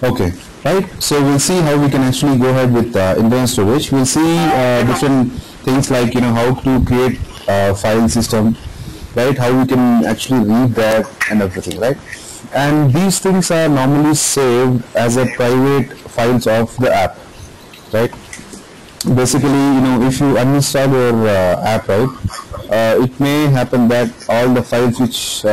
Okay, right. So we'll see how we can actually go ahead with internal storage. We'll see different things like how to create file system, right? How we can actually read that and everything, right? And these things are normally saved as a private files of the app, right? Basically, if you uninstall your app, right, it may happen that all the files which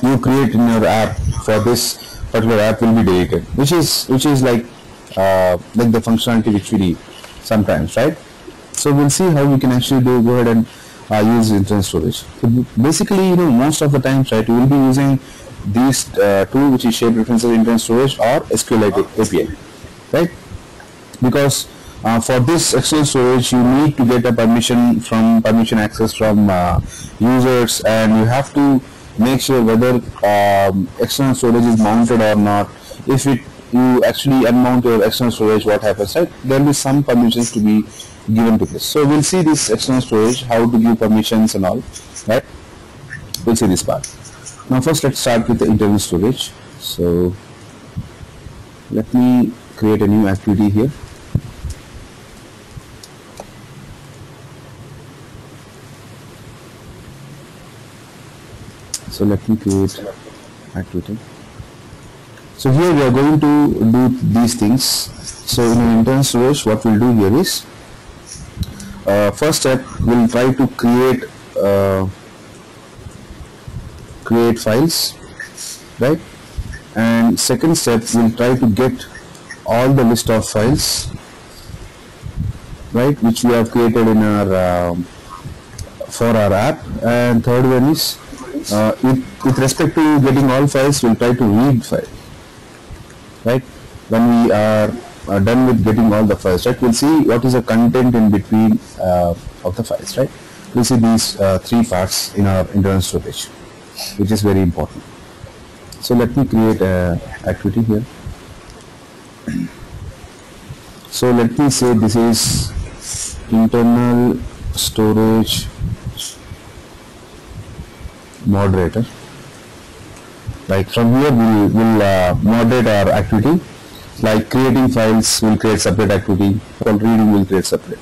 you create in your app for this particular app will be deleted, which is like the functionality which we need sometimes, right? So we'll see how we can actually go ahead and use internal storage. So basically, most of the times, right, you will be using these tool, which is shared references internal storage or SQLite API, right? Because for this external storage, you need to get a permission access from users, and you have to make sure whether external storage is mounted or not. If you actually unmount your external storage, what happens, right? There will be some permissions to be given to this. So we'll see this external storage, how to give permissions and all, right? We'll see this part. Now first let's start with the internal storage. So let me create a new activity here. So let me create activity. So here we are going to do these things. So in an internal storage, what we'll do here is, first step, we'll try to create files, right? And second step, we'll try to get all the list of files, right, which we have created in our for our app. And third one is, with respect to getting all files, we'll try to read file, right? When we are done with getting all the files, right, we'll see what is the content in between of the files, right? We'll see these three parts in our internal storage, which is very important. So let me create a activity here. So let me say this is internal storage moderator. Like from here we'll moderate our activity. Like creating files, we'll create separate activity, for reading we'll create separate.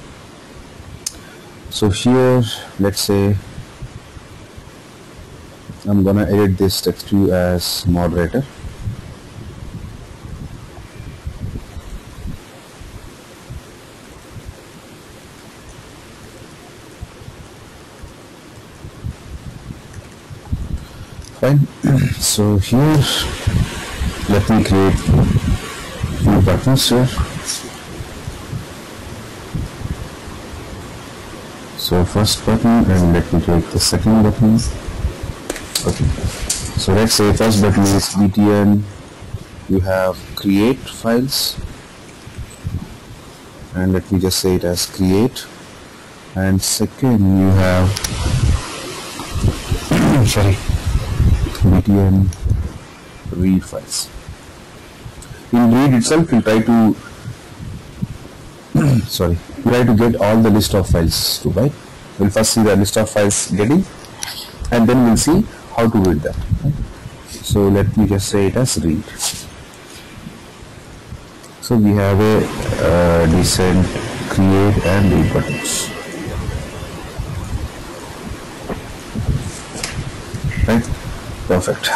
So here, let's say I'm gonna edit this text view as moderator. Fine. So here, let me create few buttons here. So first button, and let me take the second button. Okay. So let's say first button is btn. You have create files, and let me just say it as create. And second, you have sorry, btn read files. In read itself, we'll try to try to get all the list of files too, right? We'll first see the list of files getting, and then we'll see how to read that. Right? So let me just say it as read. So we have a decent create and read buttons, right? Perfect.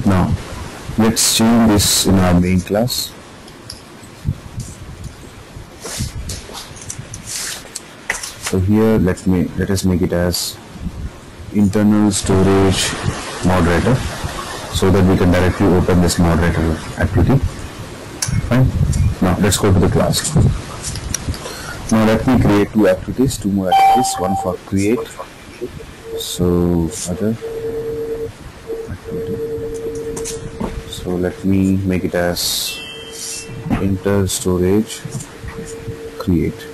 Now let's change this in our main class. So here let us make it as internal storage moderator, so that we can directly open this moderator activity. Fine. Now let's go to the class. Now let me create two more activities, one for create. So other activity. So let me make it as inter storage create.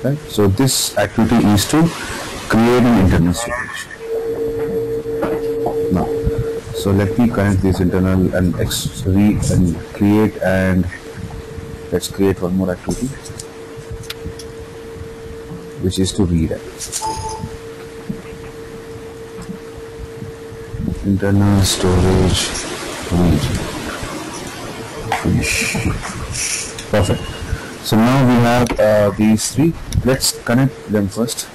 Right? So this activity is to create an internal storage. Now, so let me connect this internal and read and create, and let's create one more activity, which is to read it. internal storage read. Finish. Perfect. So now we have these three. Let's connect them first.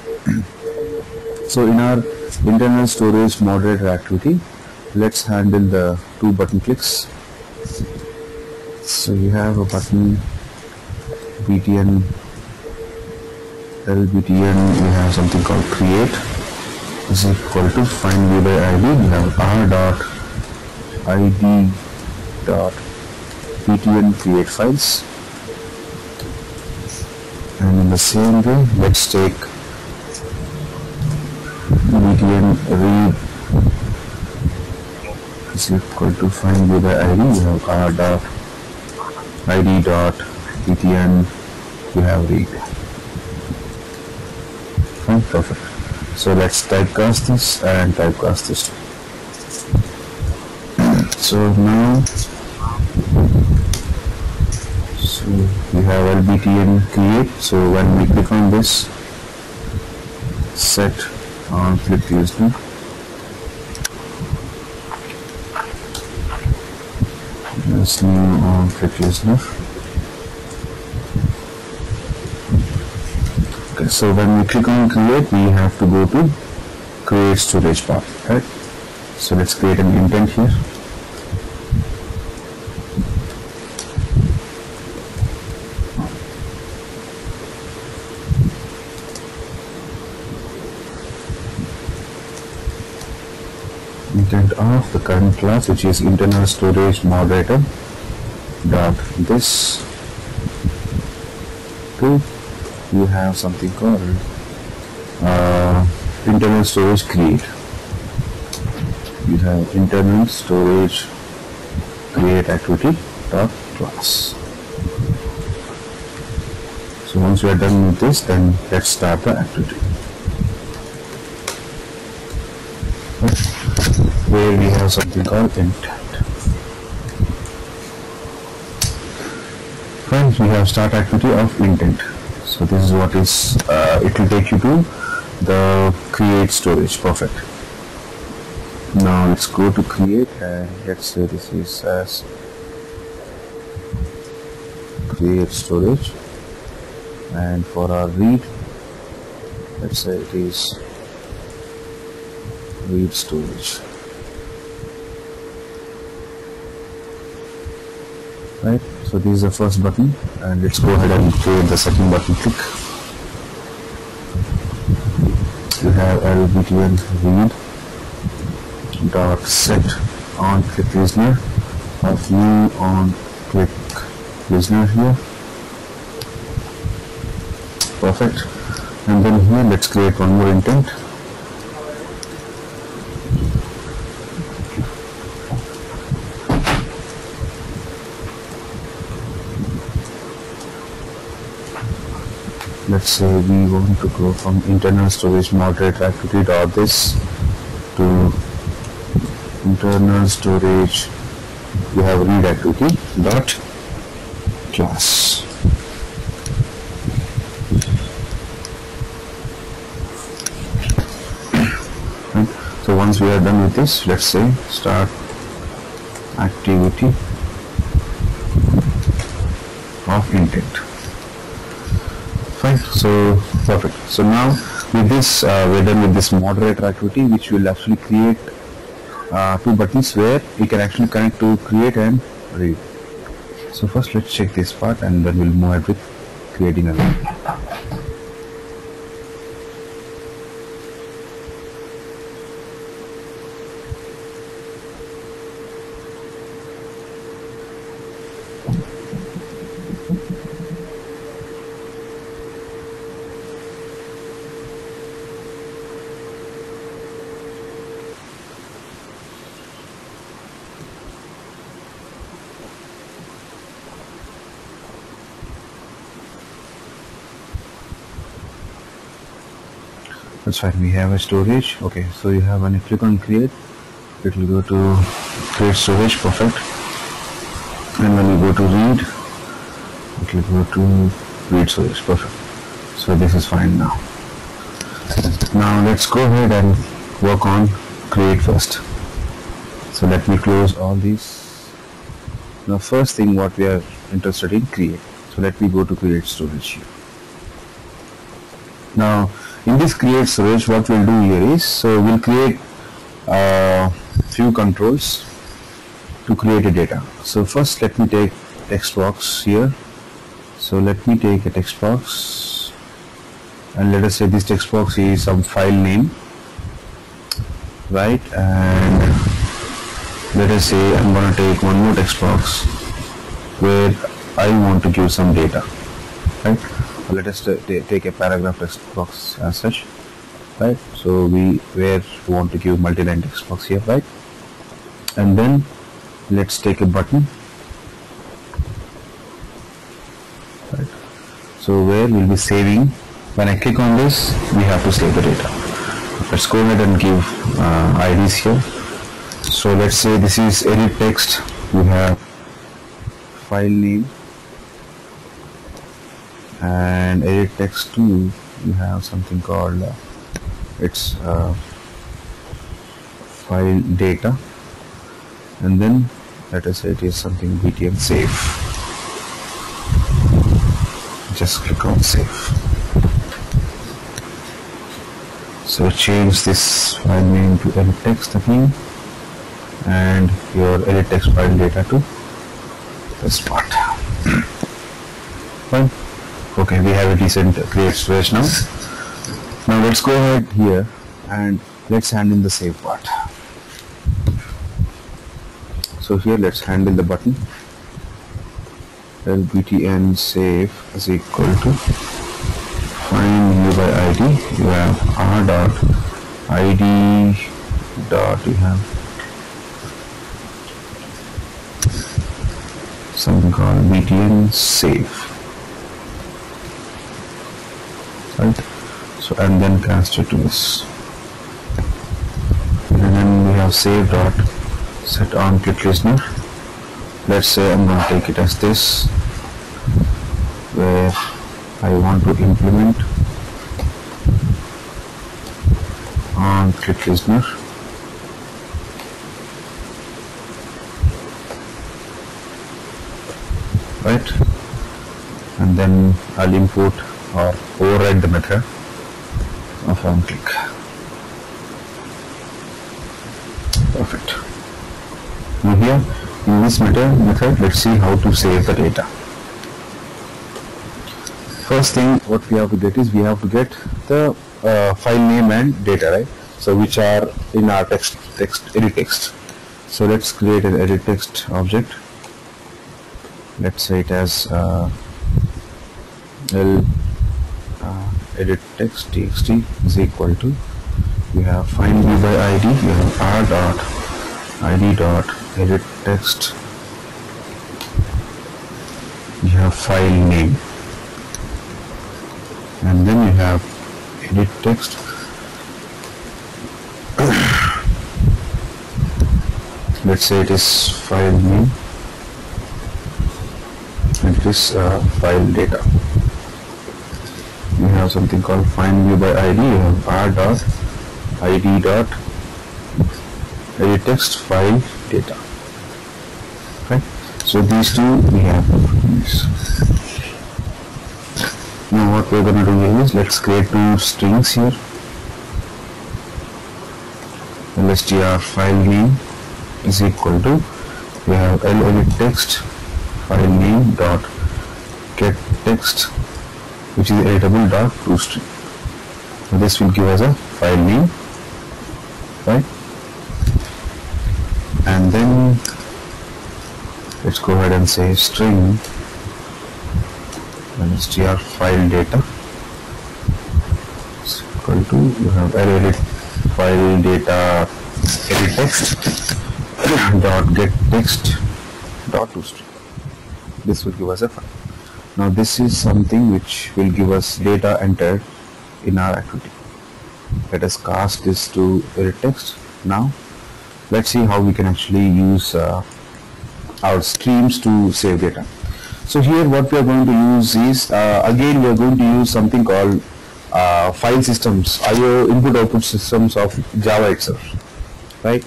So in our internal storage moderator activity, let's handle the two button clicks. So you have a button btn lbtn, we have something called create is equal to find view by id. We have r dot id dot btn create files, and in the same way let's take btn read is equal to find view by id. We have r dot id dot btn, we have read. Fine, perfect. So let's typecast this and typecast this. So now, so we have lbtn create. So when we click on this, set on click listener, listening on click listener. Okay, so when we click on create, we have to go to create storage path, right? So let's create an intent here. Intent of the current class, which is internal storage moderator dot this to, you have something called internal storage create. You have internal storage create activity dot class. So once we are done with this, then let's start the activity. Where we have something called intent. Friends, we have start activity of intent. So this is what is, it will take you to the create storage. Perfect. Now let's go to create and let's say this is as create storage, and for our read, let's say it is read storage. Right, so this is the first button, and let's go ahead and create the second button. Click. You have lbtn read dot set on click listener of new on click listener here. Perfect. And then here let's create one more intent. Let's say we want to go from internal storage moderator activity dot this to internal storage, we have read activity dot class. Right. So once we are done with this, let's say start activity of intent. Fine, so perfect. So now with this, we're done with this moderator activity, which will actually create two buttons where we can actually connect to create and read. So first let's check this part, and then we'll move ahead with creating a read. That's fine, we have a storage. Okay, so you have, when you click on create, it will go to create storage. Perfect. And when you go to read, it will go to read storage. Perfect. So this is fine now. Now let's go ahead and work on create first. So let me close all these. Now first thing what we are interested in, create. So let me go to create storage here. Now in this create storage, what we'll do here is, so we'll create few controls to create a data. So first let me take text box here. So let me take a text box, and let us say this text box is some file name, right? And let us say I'm going to take one more text box where I want to give some data, right? Let us take a paragraph text box as such, right? So we want to give multi-line text box here, right? And then let's take a button, right? So where we'll be saving. When I click on this, we have to save the data. Let's go ahead and give IDs here. So let's say this is edit text. We have file name, and edit text 2 we have something called it's file data, and then let us say it is something btn save. Just click on save. So change this file name to edit text again, and your edit text file data to this part. Fine. Okay, we have a decent create storage now. Now let's go ahead here and let's handle the save part. So here let's handle the button. LBTN save is equal to find view by ID. You have r dot id dot, you have something called btn save, right? So and then cast it to this, and then we have save dot set on click listener. Let's say I'm going to take it as this, where I want to implement on click listener. Right, and then I'll import or override the method of on click. Perfect. Now here in this method, let's see how to save the data. First thing what we have to get is we have to get the file name and data, right? So which are in our text edit text. So let's create an edit text object. Let's say it as edit text txt is equal to, we have find view by id, you have r dot id dot edit text, you have file name, and then you have edit text let's say it is file name, and it is file data. We have something called find view by id, you have r dot id dot edit text file data. Okay, so these two we have. Now what we're going to do here is let's create two strings here. lstr file name is equal to, we have edit text file name dot get text, which is editable dot toString. So this will give us a file name, right? And then let's go ahead and say string lstr file data is equal to, you have edit file data edit text dot get text dot toString. This will give us a file. Now this is something which will give us data entered in our activity. Let us cast this to edit text. Now let's see how we can actually use our streams to save data. So here what we are going to use is again we are going to use something called file systems, IO input output systems of Java itself, right?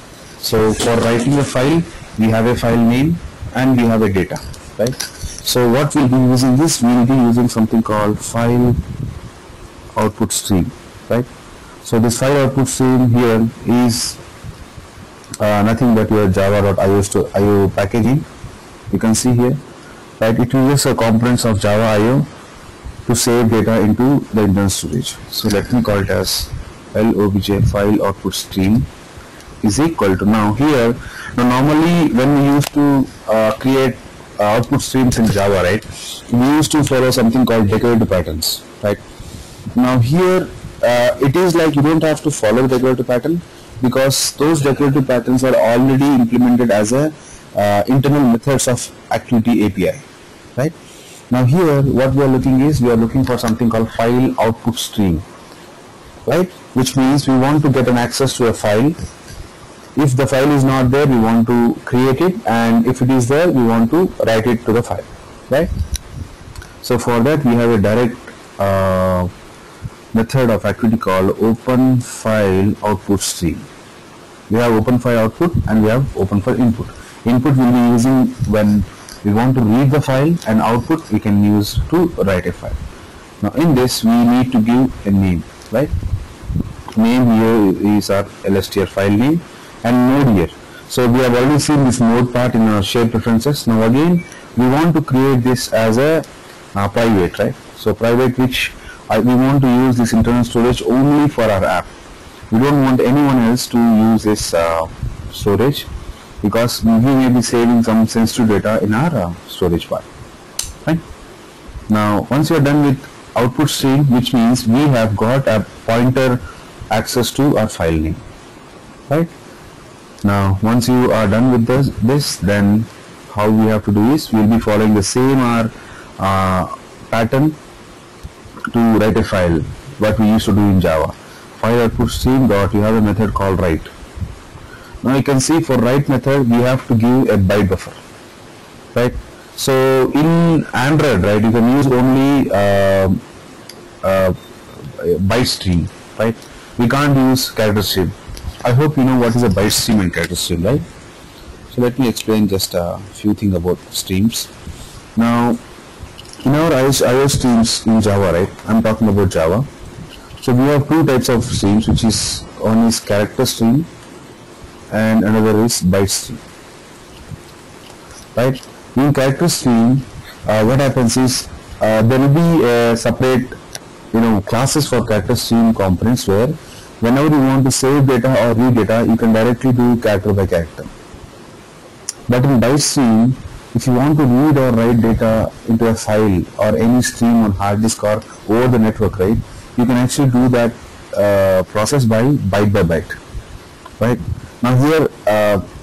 So for writing a file, we have a file name and we have a data, right? So what we'll be using this, we'll be using something called file output stream, right? So this file output stream here is nothing but your java.io packaging. You can see here, right? It uses a components of Java IO to save data into the internal storage. So let me call it as LOBJ file output stream is equal to, now here, now normally when we used to create output streams in Java, right, we used to follow something called decorative patterns, right? Now here it is like you don't have to follow the decorative pattern, because those decorative patterns are already implemented as a internal methods of activity API, right? Now here what we are looking is, we are looking for something called file output stream, right, which means we want to get an access to a file. If the file is not there, we want to create it, and if it is there, we want to write it to the file, right? So for that we have a direct method of activity called open file output stream. We have open file output and we have open file input. Input will be using when we want to read the file, and output we can use to write a file. Now in this we need to give a name, right? Name here is our LSTR file name, and node here. So we have already seen this node part in our shared preferences. Now again we want to create this as a private, right? So private, which we want to use this internal storage only for our app. We don't want anyone else to use this storage, because we may be saving some sensitive data in our storage part, right? Now once you are done with output stream, which means we have got a pointer access to our file name, right? Now once you are done with this, then how we have to do is, we will be following the same pattern to write a file, what we used to do in Java. File output stream dot, you have a method called write. Now you can see for write method we have to give a byte buffer, right? So in Android, right, you can use only byte stream, right? We can't use character stream. I hope you know what is a byte stream and character stream, right? So let me explain just a few things about streams. Now in our IO streams in Java, right, I'm talking about Java. So we have two types of streams, which is, one is character stream and another is byte stream, right? In character stream, what happens is there will be a separate classes for character stream components, where whenever you want to save data or read data, you can directly do character by character. But in byte stream, if you want to read or write data into a file or any stream on hard disk or over the network, right, you can actually do that process by byte, right? Now here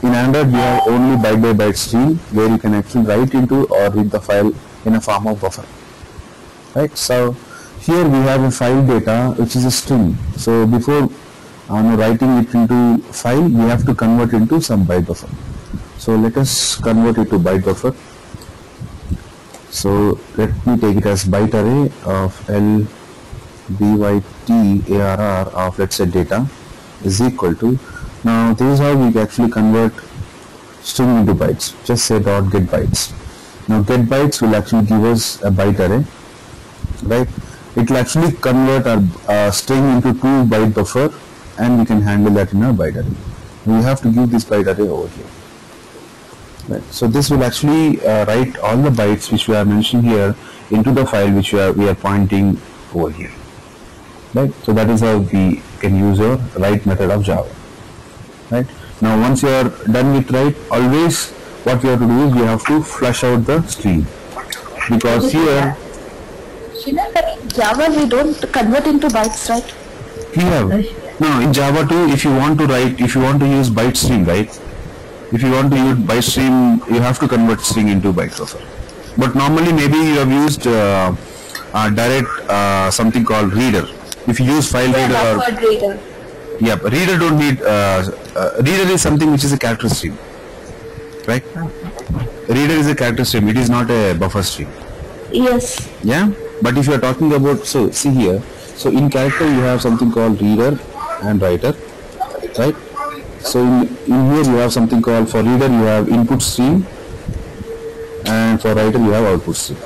in Android we have only byte by byte stream, where you can actually write into or read the file in a form of buffer, right? So here we have a file data which is a string. So before writing it into file, we have to convert into some byte buffer. So let us convert it to byte buffer. So let me take it as byte array of LBYTARR of, let's say, data is equal to, now this is how we actually convert string into bytes. Just say dot get bytes. Now get bytes will actually give us a byte array, right? It will actually convert our string into 2 byte buffer, and we can handle that in a byte array. We have to give this byte array over here. Right. So this will actually write all the bytes which we are mentioning here into the file which we are pointing over here. Right. So that is how we can use our write method of Java. Right. Now once you are done with write, always what we have to do is we have to flush out the stream, because here in Java we don't convert into bytes, right? We have no, in Java too. If you want to write, if you want to use byte stream, right? If you want to use byte stream, you have to convert string into byte buffer. But normally maybe you have used direct something called reader. If you use file reader or reader. Yeah, reader don't need reader is something which is a character stream, right? Reader is a character stream. It is not a buffer stream. Yes. Yeah, but if you are talking about, so see here, so in character you have something called reader and writer, right? So in here you have something called, for reader you have input stream, and for writer you have output stream,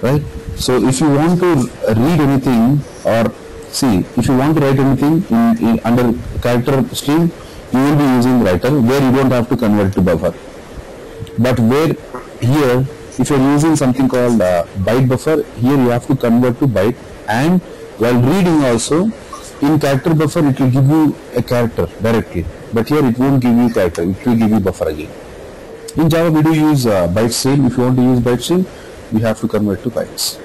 right? So if you want to read anything, or see, if you want to write anything in under character stream, you will be using writer, where you don't have to convert to buffer. But where here, if you are using something called byte buffer, here you have to convert to byte, and while reading also, in character buffer it will give you a character directly, but here it won't give you character, it will give you buffer again. In Java we do use byte stream. If you want to use byte stream, you have to convert to bytes.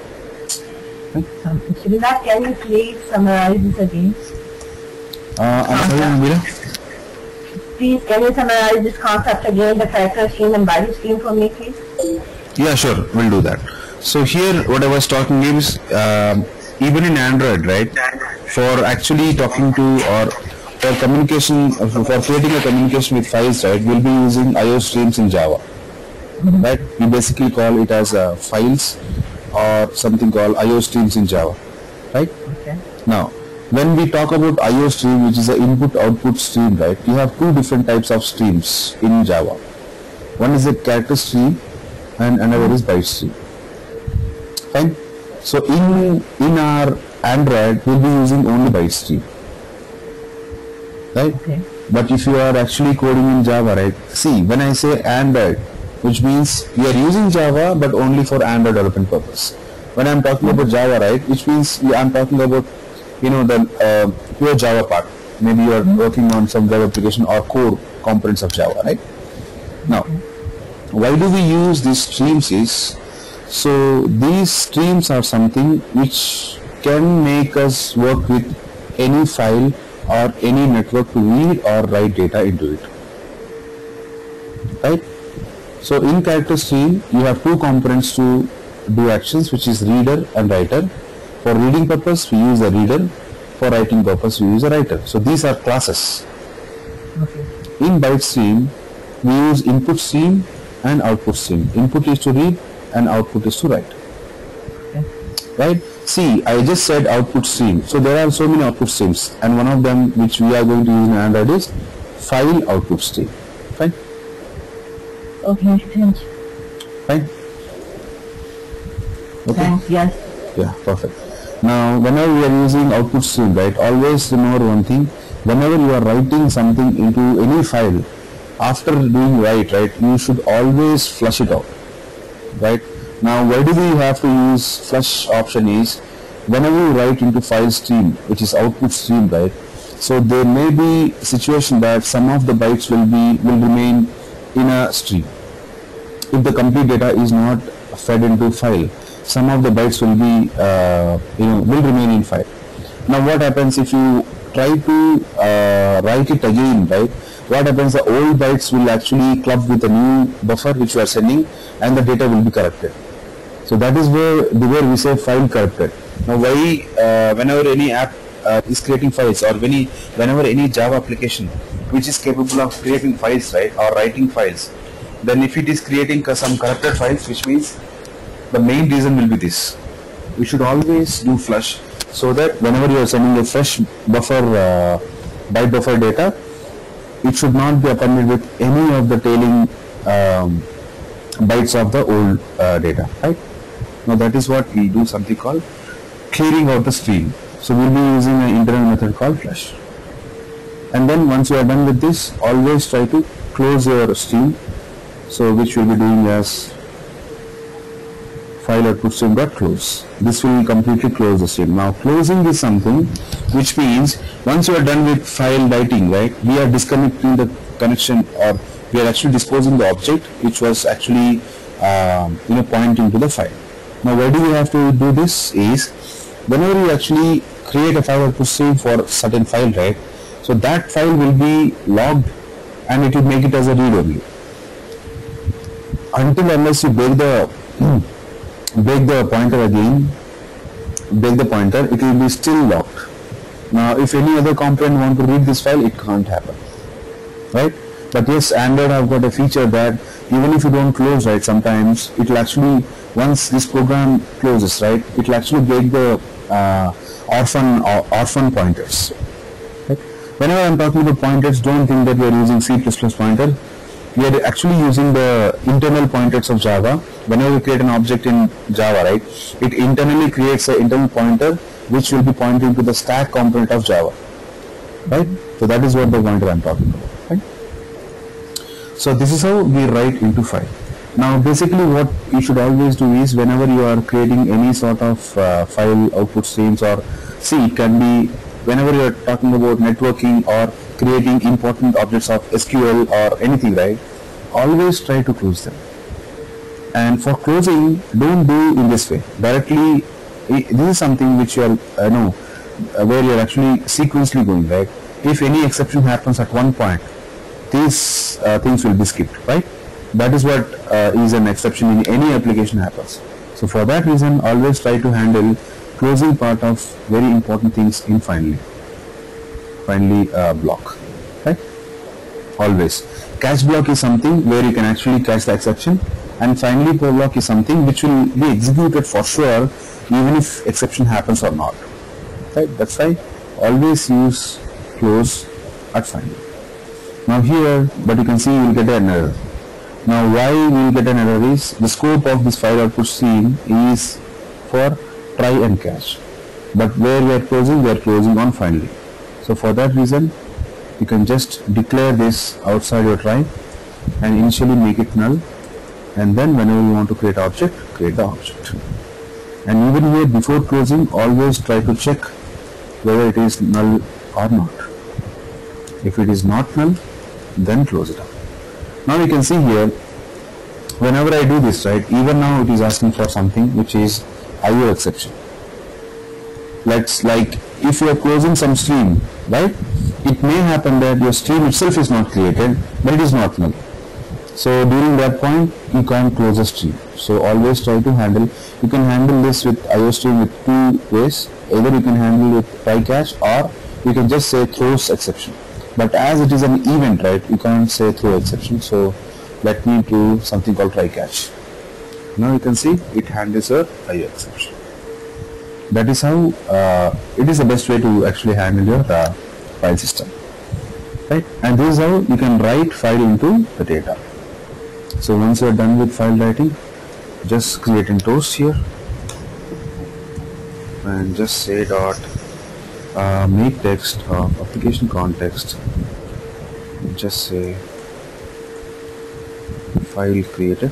Srinath, can you please summarize this again? I'm sorry, Mira? Please, can you summarize this concept again, the character stream and byte stream for me, please? Yeah, sure, we'll do that. So here what I was talking is, even in Android, right, for actually talking to, or for communication, for creating a communication with files, right, we'll be using IO streams in Java. Right? We basically call it as files, or something called IO streams in Java. Right? Okay. Now, when we talk about IO stream, which is an input-output stream, right, you have two different types of streams in Java. One is a character stream, and another is byte stream. Fine. So in our Android, we'll be using only byte stream. Right? Okay. But if you are actually coding in Java, right, see, when I say Android, which means you are using Java but only for Android development purpose. When I'm talking about Java, right, which means I'm talking about, you know, the pure Java part. Maybe you are working on some Java application or core components of Java, right? Now, why do we use these streams is, so these streams are something which can make us work with any file or any network to read or write data into it, right? So in character stream, you have two components to do actions, which is reader and writer. For reading purpose, we use the reader. For writing purpose, we use a writer. So these are classes. Okay. In byte stream, we use input stream and output stream. Input is to read and output is to write. Okay. Right? See, I just said output stream. So there are so many output streams, and one of them which we are going to use in Android is file output stream. Fine? Okay, thank you. Fine? Okay. Thanks, yes. Yeah, perfect. Now, whenever you are using output stream, right, always remember one thing. Whenever you are writing something into any file, after doing write, right, you should always flush it out. Right? Now, why do we have to use flush option is, whenever you write into file stream, which is output stream, right, so there may be situation that some of the bytes will remain in a stream. If the complete data is not fed into file, some of the bytes will be, will remain in file. Now what happens if you try to write it again, right? What happens, the old bytes will actually club with a new buffer which you are sending, and the data will be corrupted. So that is where we say file corrupted. Now why, whenever any app is creating files, or whenever any Java application which is capable of creating files, right, or writing files, then if it is creating some corrupted files, which means the main reason will be this. We should always do flush, so that whenever you are sending a fresh buffer, byte buffer data, it should not be appended with any of the tailing bytes of the old data, right? Now that is what we do, something called clearing out the stream. So we'll be using an internal method called flush. And then once you are done with this, always try to close your stream. So which we'll be doing as file output stream dot close. This will completely close the stream. Now closing is something which means once you are done with file writing, right, we are disconnecting the connection, or we are actually disposing the object which was actually pointing to the file. Now why do we have to do this is, whenever you actually create a file output stream for certain file, right, so that file will be logged and it will make it as a read only. Until unless you break the pointer again, it will be still locked. Now if any other component want to read this file, it can't happen, right? But yes, Android have got a feature that even if you don't close, right, sometimes it will actually, once this program closes, right, it will actually break the orphan pointers, right? Whenever I'm talking about pointers, don't think that we are using C++ pointer. We are actually using the internal pointers of Java. Whenever we create an object in Java, right, it internally creates an internal pointer which will be pointing to the stack component of Java, right? So that is what the pointer I'm talking about, right? So this is how we write into file. Now basically what you should always do is, whenever you are creating any sort of file output streams, or see, it can be whenever you are talking about networking or creating important objects of SQL or anything, right, always try to close them. And for closing, don't do in this way directly. This is something which you are where you are actually sequentially going, right? If any exception happens at one point, these things will be skipped, right? That is what is an exception in any application happens. So for that reason, always try to handle closing part of very important things in finally block, right? Always. Catch block is something where you can actually catch the exception, and finally for block is something which will be executed for sure even if exception happens or not, right? That's why always use close at finally. Now here, but you can see you will get an error. Now why we will get an error is, the scope of this file output stream is for try and catch, but where we are closing on finally. So for that reason, you can just declare this outside your try and initially make it null, and then whenever you want to create object, create the object. And even here, before closing, always try to check whether it is null or not. If it is not null, then close it up. Now you can see here, whenever I do this, right, even now it is asking for something which is IO exception. Like if you are closing some stream, right, it may happen that your stream itself is not created, but it is not null. So during that point, you can't close a stream. So always try to handle, you can handle this with IO stream with two ways. Either you can handle with try catch, or you can just say throws exception. But as it is an event, right, you can't say throw exception. So let me do something called try catch. Now you can see it handles a IO exception. That is how it is the best way to actually handle your file system, right? And this is how you can write file into the data. So once you are done with file writing, just create a toast here and just say dot make text of application context, just say file created,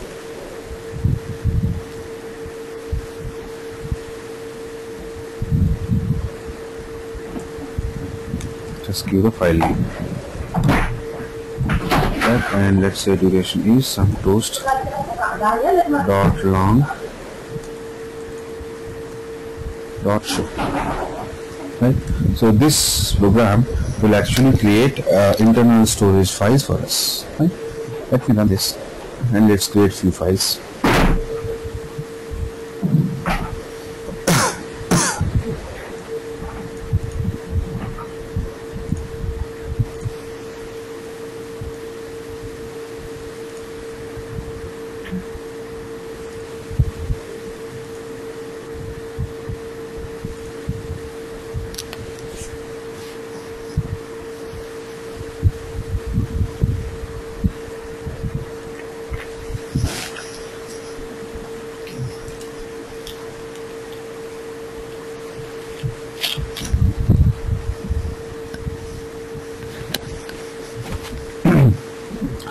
just give the file name, and let's say duration is some toast dot long dot show, right? So this program will actually create internal storage files for us, right? Let me run this and let's create few files.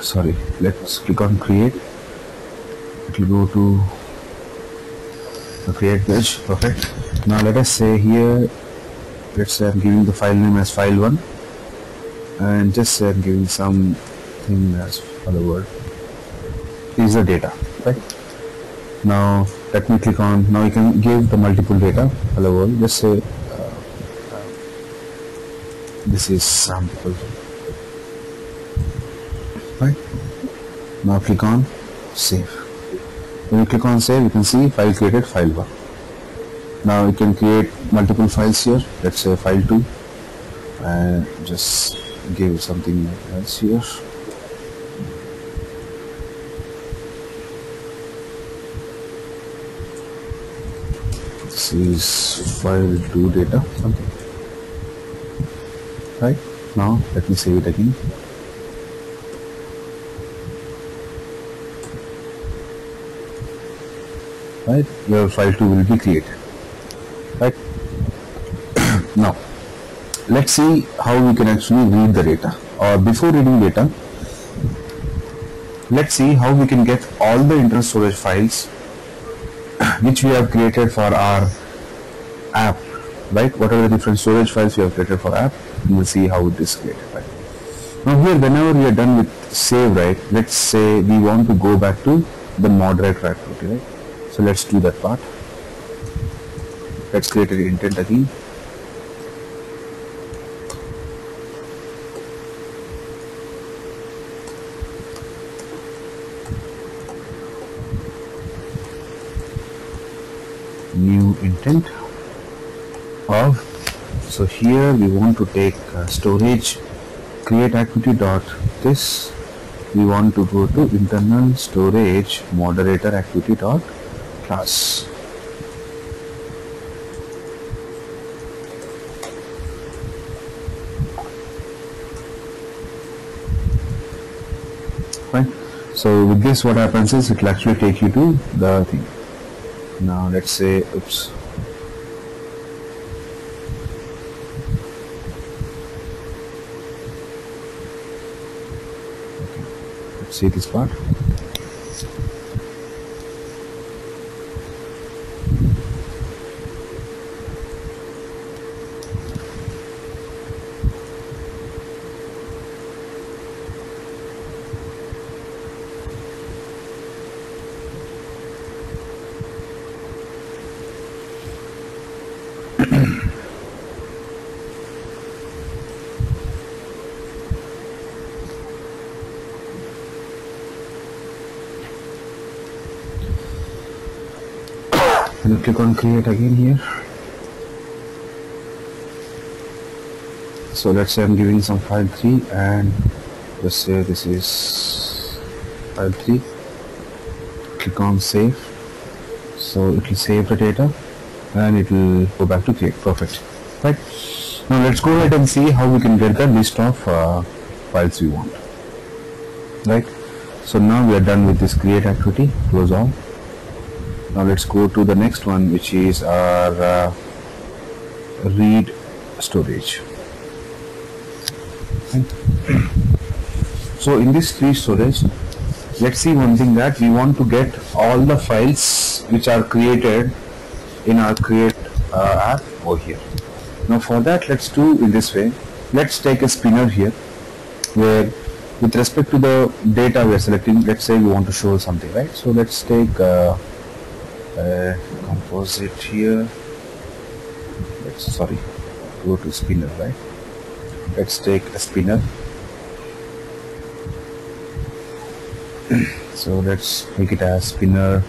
Sorry, let's click on create. It will go to the create page. Perfect. Now let us say here, let's say I'm giving the file name as file1, and just say I'm giving something as other word. This is the data, right? Now let me click on, now you can give the multiple data. Hello world, just say this is sample. Right. Now click on save. When you click on save, you can see file created, file1. Now you can create multiple files here. Let's say file2, and just give something else here. This is file2 data, something, right? Now let me save it again. Right, your file 2 will be created. Right. Now let's see how we can actually read the data, or before reading data, let's see how we can get all the internal storage files which we have created for our app, right? What are the different storage files we have created for app, and we'll see how it is created, right? Now here, whenever we are done with save, right, let's say we want to go back to the moderator activity, right? So let's do that part. Let's create an intent again. New intent of, so here we want to take storage create activity dot this, we want to go to internal storage moderator activity dot class. Fine. So with this, what happens is it will actually take you to the thing. Now let's say, oops, okay, let's see this part. And click on create again here. So let's say I'm giving some file 3 and just say this is file 3. Click on save. So it will save the data and it will go back to create. Perfect. Right. Now let's go ahead and see how we can get the list of files we want. Right. So now we are done with this create activity. Close all. Now let's go to the next one, which is our read storage. So in this read storage, let's see one thing, that we want to get all the files which are created in our create app over here. Now for that, let's do in this way. Let's take a spinner here, where with respect to the data we are selecting, let's say we want to show something, right? So let's take composite here. Let's go to spinner, right? Let's take a spinner. So let's make it as spinner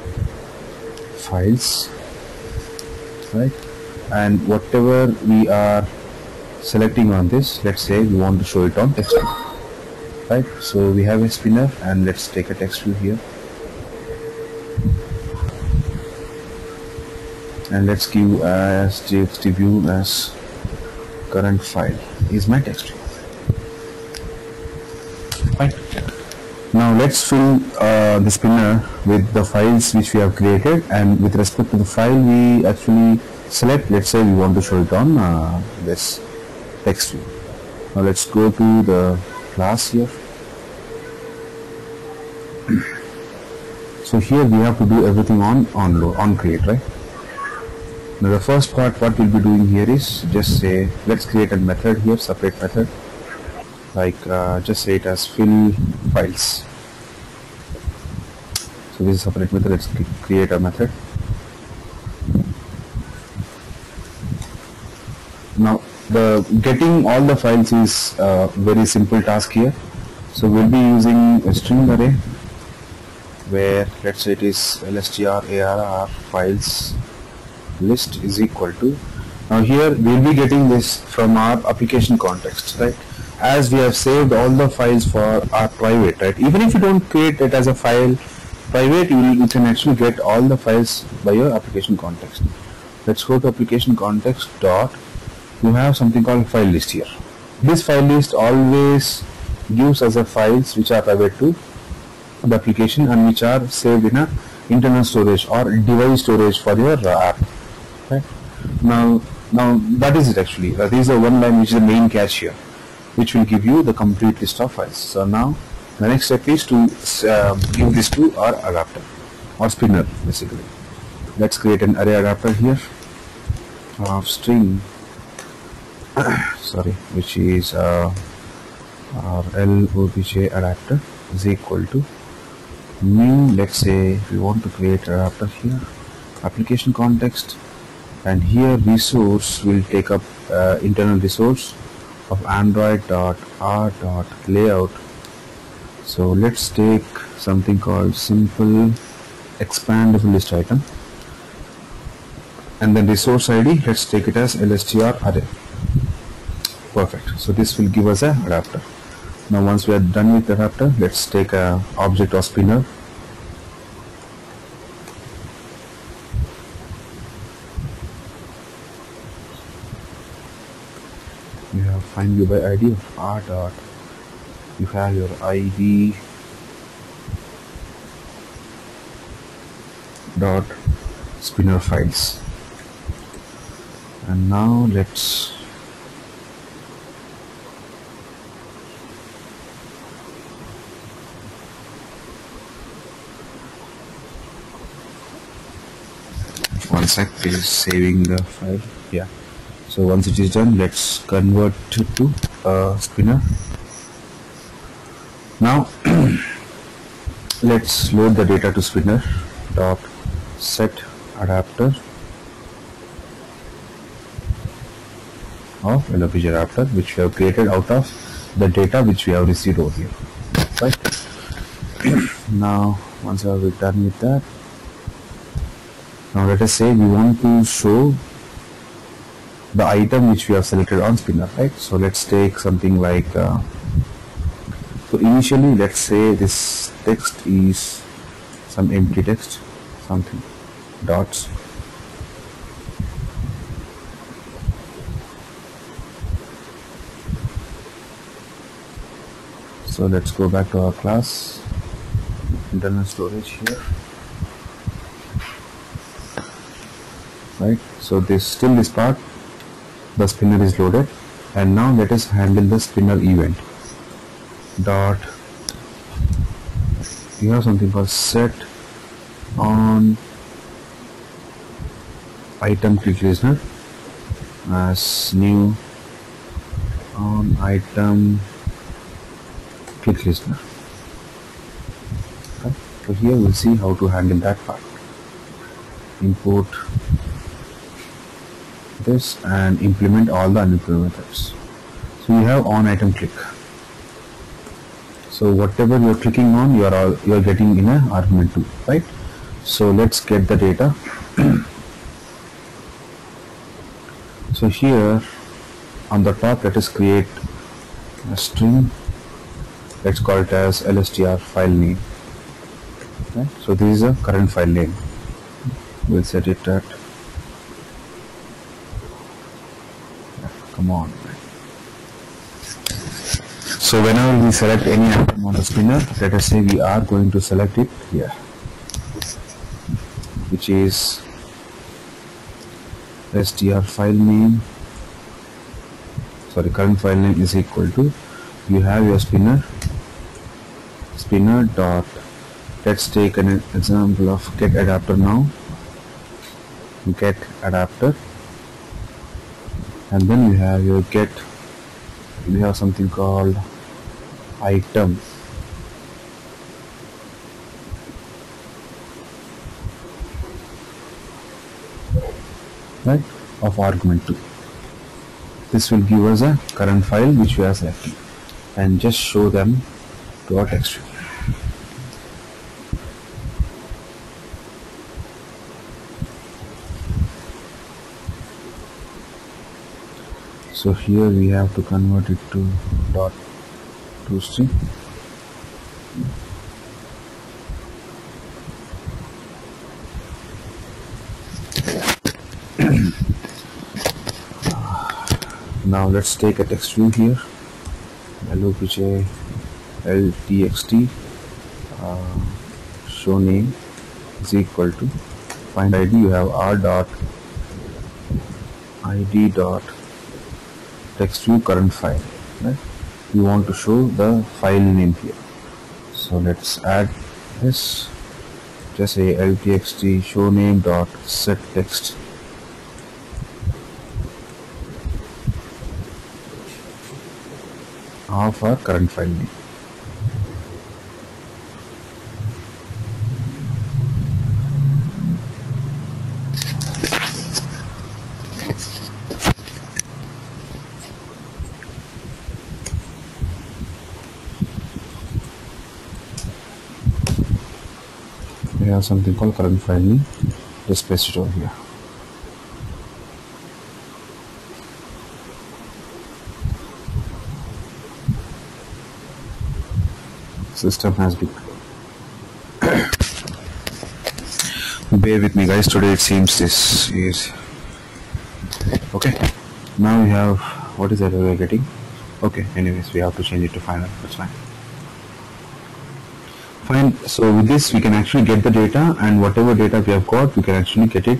files, right? And whatever we are selecting on this, let's say we want to show it on text view, right? So we have a spinner and let's take a text view here. And let's give as txt view as current file is my text view. Fine. Now let's fill the spinner with the files which we have created, and with respect to the file we actually select, let's say we want to show it on this text view. Now let's go to the class here. So here we have to do everything on create, right? Now the first part what we'll be doing here is just say, let's create a method here, separate method, like just say it as fill files. So this is a separate method. Let's create a method. Now the getting all the files is a very simple task here. So we'll be using a string array, where let's say it is lstr files list is equal to, now here we'll be getting this from our application context, right? As we have saved all the files for our private, right? Even if you don't create it as a file private, you can actually get all the files by your application context. Let's go to application context dot, you have something called file list here, This file list always gives us a files which are private to the application and which are saved in a internal storage or device storage for your app. Right? Now that is it actually. That is the one line which is the main cache here, which will give you the complete list of files. So now the next step is to give this to our adapter or spinner basically. Let's create an array adapter here of string sorry, which is our LOBJ adapter is equal to new, let's say we want to create an adapter here, application context, and here resource will take up internal resource of android.r.layout. So let's take something called simple expandable list item, and then resource ID, let's take it as lstr array. Perfect. So this will give us a adapter. Now once we are done with the adapter, let's take a object of spinner. You have find view by ID of r dot, you have your ID dot spinner files, and now let's one sec, is saving the file. Yeah, so once it is done, let's convert it to spinner. Now let's load the data to spinner dot set adapter of LOBJ adapter, which we have created out of the data which we have received over here, right? Now once we are done with that, now let us say we want to show the item which we have selected on spinner, right? So let's take something like so initially let's say this text is some empty text, something dots. So let's go back to our class, internal storage here, right? So this part, the spinner is loaded, and now let us handle the spinner event dot, you have something called set on item click listener as new on item click listener. Okay. So here we'll see how to handle that part. Import this and implement all the unimplemented methods. So you have on item click. So whatever you are clicking on, you are getting in a argument 2, right? So let's get the data. So here on the top, let us create a string. Let's call it as lstr file name. Okay. So this is a current file name. We'll set it at, come on. So whenever we select any item on the spinner, let us say we are going to select it here, which is str file name, sorry, current file name is equal to, you have your spinner dot, let's take an example of get adapter now, get adapter, and then you have your get, we have something called item, right, of argument 2. This will give us a current file which we are selecting, and just show them to our text view. So here we have to convert it to dot to string. Now let's take a text view here. LOPJ LTXT show name is equal to find ID. You have r dot id dot text view current file, right? You want to show the file name here, so let's add this. Just say LTXT show name dot set text of our current file name. We have something called current file name. Just paste it over here. System has been bear with me guys, today it seems this is okay. Now we have, what is that we are getting? Okay, anyways we have to change it to final. That's fine. Fine. So with this we can actually get the data, and whatever data we have got we can actually get it.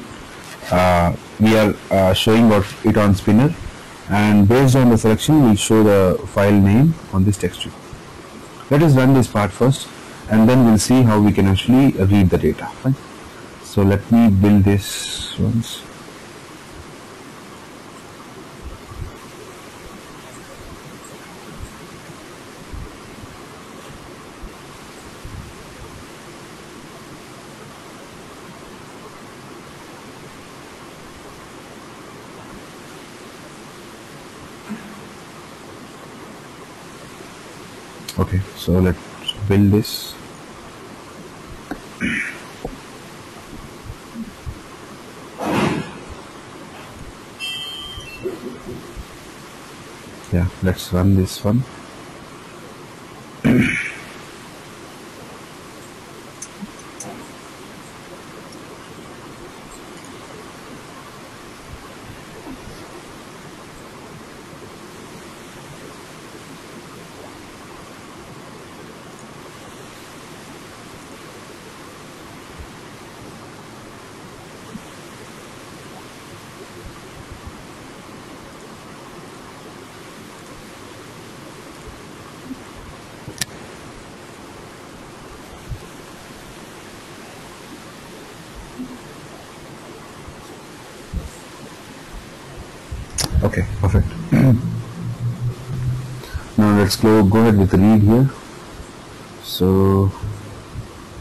We are showing it on Spinner, and based on the selection we'll show the file name on this text view. Let us run this part first, and then we'll see how we can actually read the data. Fine. So let me build this once. Okay, so let's build this. Yeah, let's run this one. Okay, perfect. Now let's go ahead with the read here. So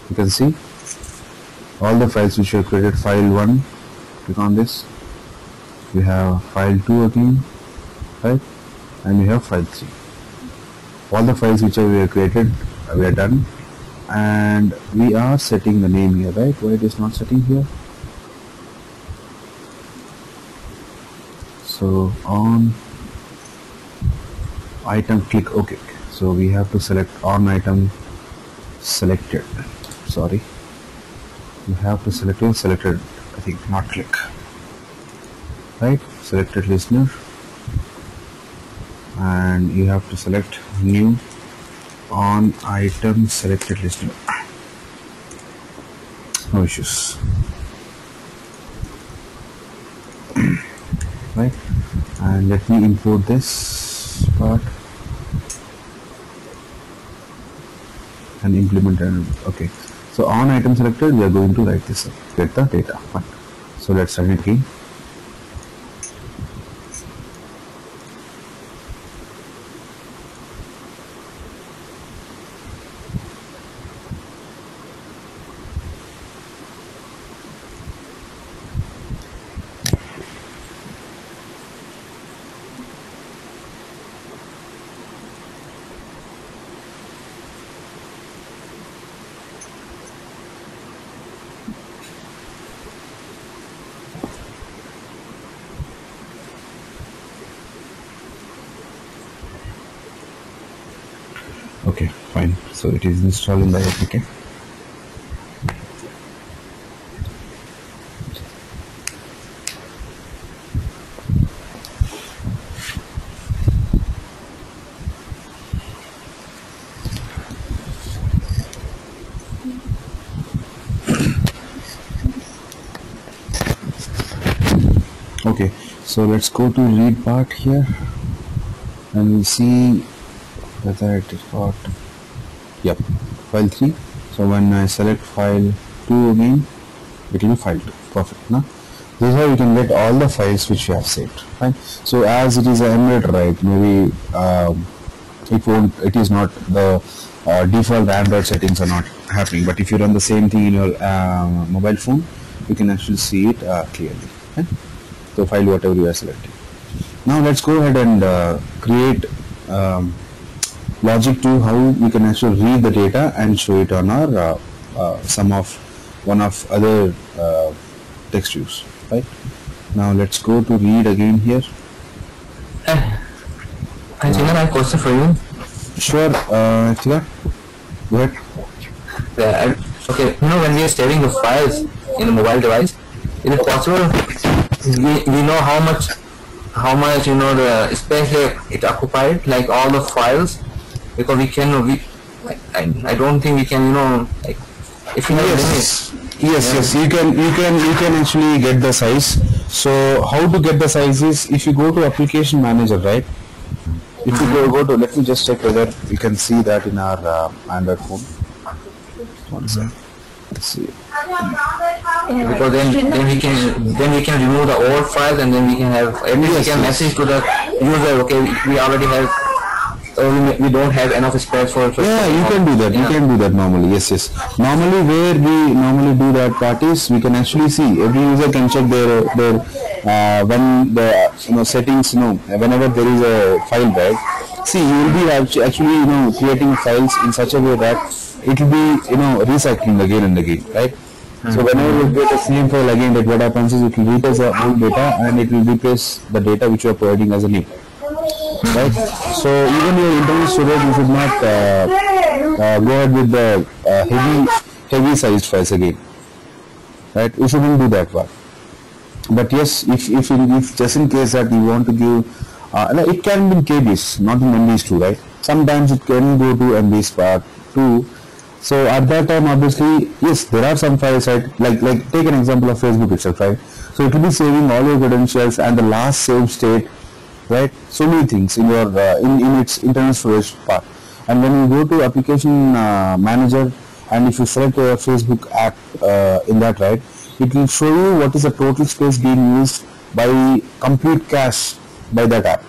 you can see all the files which are created. File 1, click on this. We have file 2 again, right? And we have file 3. All the files which we have created, we are done, and we are setting the name here, right? Why it is not setting here? So on item click OK. So we have to select on item selected. Sorry, you have to select selected, I think, not click, right? Selected listener, and you have to select new on item selected listener. No issues. Right, and let me import this part and implement it. Okay, so on item selected we are going to write this up, get the data. Fine. So let's run it again. Okay, fine. So it is installed in the APK. Okay, so let's go to read part here, and we'll see whether it is got. Yep, file 3. So when I select file 2 again, it will be file 2. Perfect. Now this is how you can get all the files which you have saved. Fine. So as it is an emulator, right? Maybe it is not the default Android settings are not happening. But if you run the same thing in your mobile phone, you can actually see it clearly. Fine. So file whatever you are selecting. Now let's go ahead and create logic to how we can actually read the data and show it on our one of other text views. Right. Now let's go to read again here. I think I have a question for you. Sure, Tika, go ahead. Okay, when we are saving the files in a mobile device, is it possible we know how much the space it occupied, like all the files, because I don't think we can like if you have limits. Yes, you can actually get the size. So how to get the size is if you go to application manager, right? If you go to, let me just check whether we can see that in our Android phone. One second. Let's see. Because then we can remove the old files, and then we can have we can message to the user, okay, we already have, or we don't have enough space for yeah, you can do that. You can do that normally. Yes. Normally, where we normally do that part is we can actually see every user can check their when the settings whenever there is a file, right? See, you will be actually creating files in such a way that it will be recycling again and again, right? So whenever you create the same file again, that what happens is it will replace the old data and it will replace the data which you are providing as a new. Right? So even your internal storage, you should not go ahead with the heavy sized files again. Right? You shouldn't do that part. But yes, if just in case that you want to give, it can be in KBs, not in MBs too, right? Sometimes it can go to MBs part too. So at that time, obviously, yes, there are some files, right? Like take an example of Facebook itself, right? So it will be saving all your credentials and the last saved state, right? So many things in your in its internal storage part. And when you go to application manager, and if you select your Facebook app in that, right, it will show you what is the total space being used by complete cache by that app.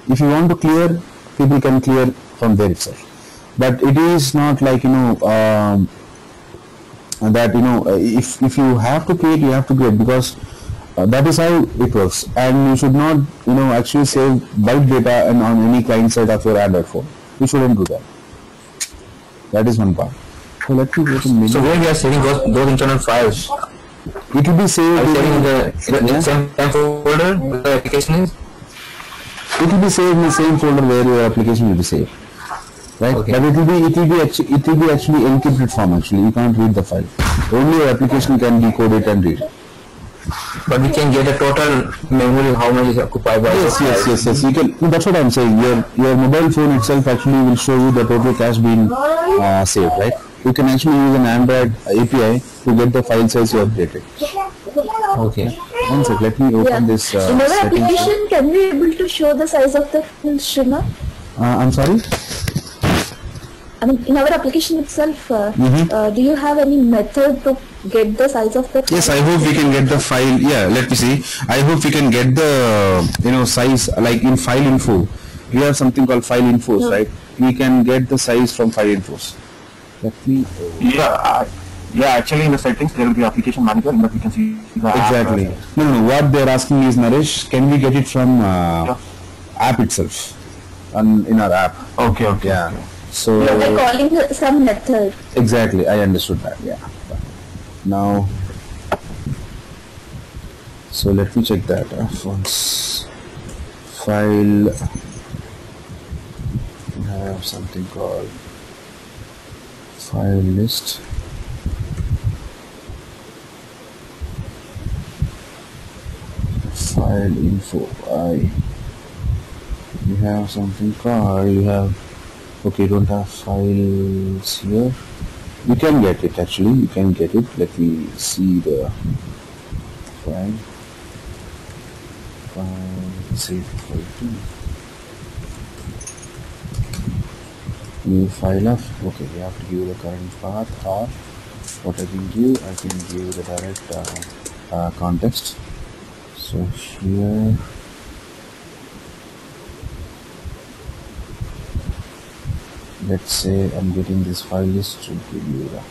If you want to clear, people can clear from there itself. But it is not like that if you have to create, you have to create, because that is how it works. And you should not actually save bulk data and on any client side of your Android phone. You shouldn't do that. That is one part. So let me go to menu. So where we are saving those internal files? It will be saved in the same folder where the application is? It will be saved in the same folder where your application will be saved. Right? Okay. But it will be actually encrypted form actually. You can't read the file. Only your application can decode it and read it. But we can get a total memory how much is occupied by yes. You can. That's what I'm saying. Your mobile phone itself actually will show you the total cache being saved, right? You can actually use an Android API to get the file size you have created. Okay. One sec. Let me open this. In our application, can we able to show the size of the file, Srinath? I'm sorry. I mean, in our application itself, do you have any method to get the size of the file? Yes, I hope we can get the file. Yeah, let me see. I hope we can get the size, like in file info. We have something called file infos, right? We can get the size from file infos. Let me. Yeah, actually in the settings there will be application manager, but we can see the exactly. app. No. What they're asking is, Naresh, can we get it from app itself, in our app? Okay. Yeah. So they're calling some method. Exactly, I understood that. Yeah. Now, so let me check that. Once file, I have something called file list. File info. You have something called. Okay, you don't have files here. You can get it actually. You can get it. Let me see the file. save file to new file of, okay, we have to give the current path, or what I can do, I can give the direct context. So here let's say I'm getting this file list to give you the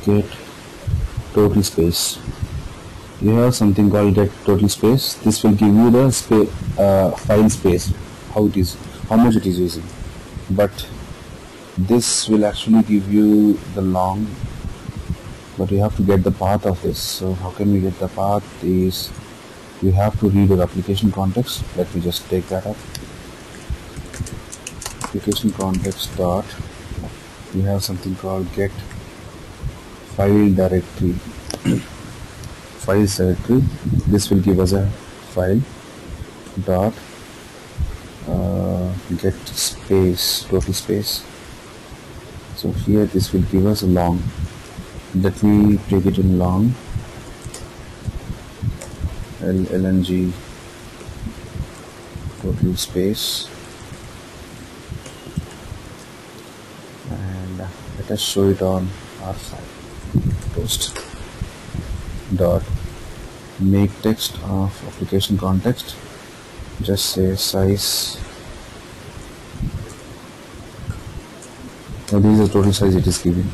get total space. You have something called get total space. This will give you the file space, how much it is using. But this will actually give you the long, but you have to get the path of this. So how can we get the path is you have to read your application context. Let me just take that up. Application context dot, we have something called get file directory. Files directory, this will give us a file dot get space, total space. So here this will give us a long. Let me take it in long, lng total space, and let us show it on our file post dot make text of application context, just say size. Now this is the total size it is giving,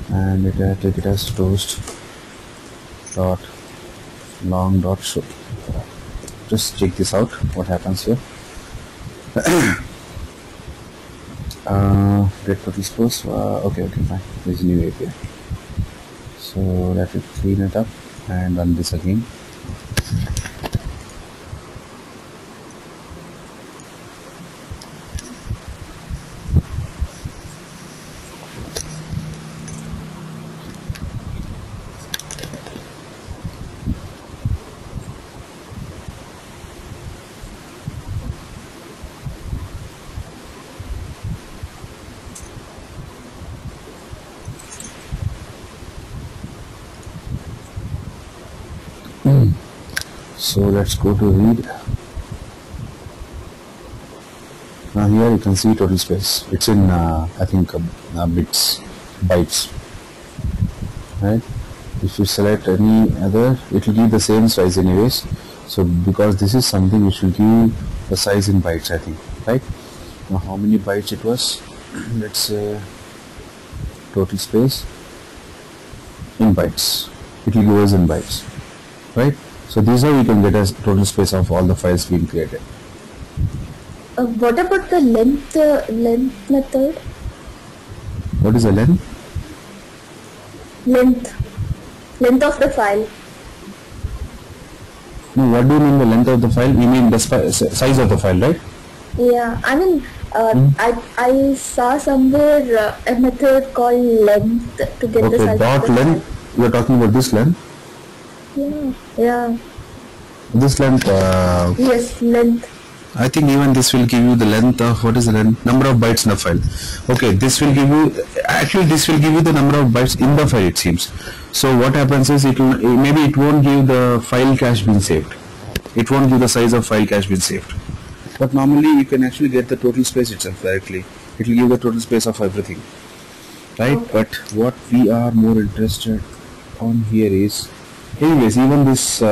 and take it as toast dot long dot show. Just check this out, what happens here. Get total space. Okay, fine. This is new API. So let it clean it up and run this again. So let's go to read. Now here you can see total space. It's in I think bytes, right? If you select any other, it will give the same size anyways. So because this is something which will give the size in bytes, I think, right? Now how many bytes it was? Let's say total space in bytes. It will give us in bytes, right? So this is how we can get a total space of all the files being created. What about the length method? What is the length? Length of the file. No, what do you mean the length of the file? You mean the size of the file, right? Yeah, I mean, I saw somewhere a method called length to get the size dot of the length. file. You are talking about this length. Yeah. This length. Yes, length. I think even this will give you the length of, what is the length? Number of bytes in the file. Okay, this will give you, actually this will give you the number of bytes in the file, it seems. So what happens is maybe it won't give the file cache being saved. It won't give the size of file cache being saved. But normally you can actually get the total space itself directly. It will give the total space of everything, right? Okay. But what we are more interested on here is, anyways, even this,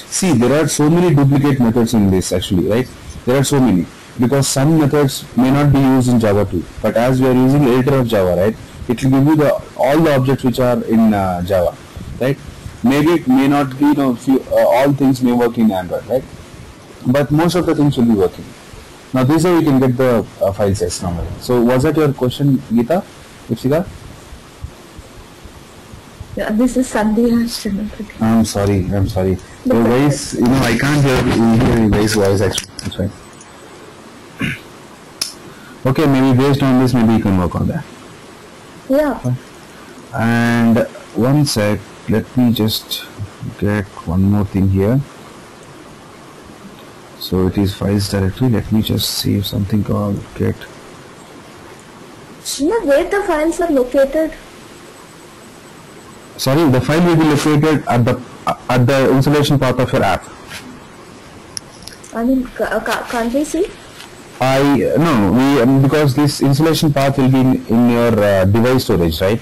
see, there are so many duplicate methods in this actually, right? There are so many, because some methods may not be used in Java 2, but as we are using the editor of Java, right, it will give you all the objects which are in Java, right? Maybe it may not be, all things may work in Android, right? But most of the things will be working. Now this is how you can get the file size normally. So was that your question, Geeta? Ipsika? Yeah, this is Sandhya. I'm sorry. Your voice, I can't hear your voice actually. That's fine. Okay, maybe based on this, maybe you can work on that. Yeah. And one sec, let me just get one more thing here. So it is files directory. Let me just see if something called get. Where the files are located? Sorry, the file will be located at the installation part of your app. I mean, can't we see? No, because this installation path will be in your device storage, right?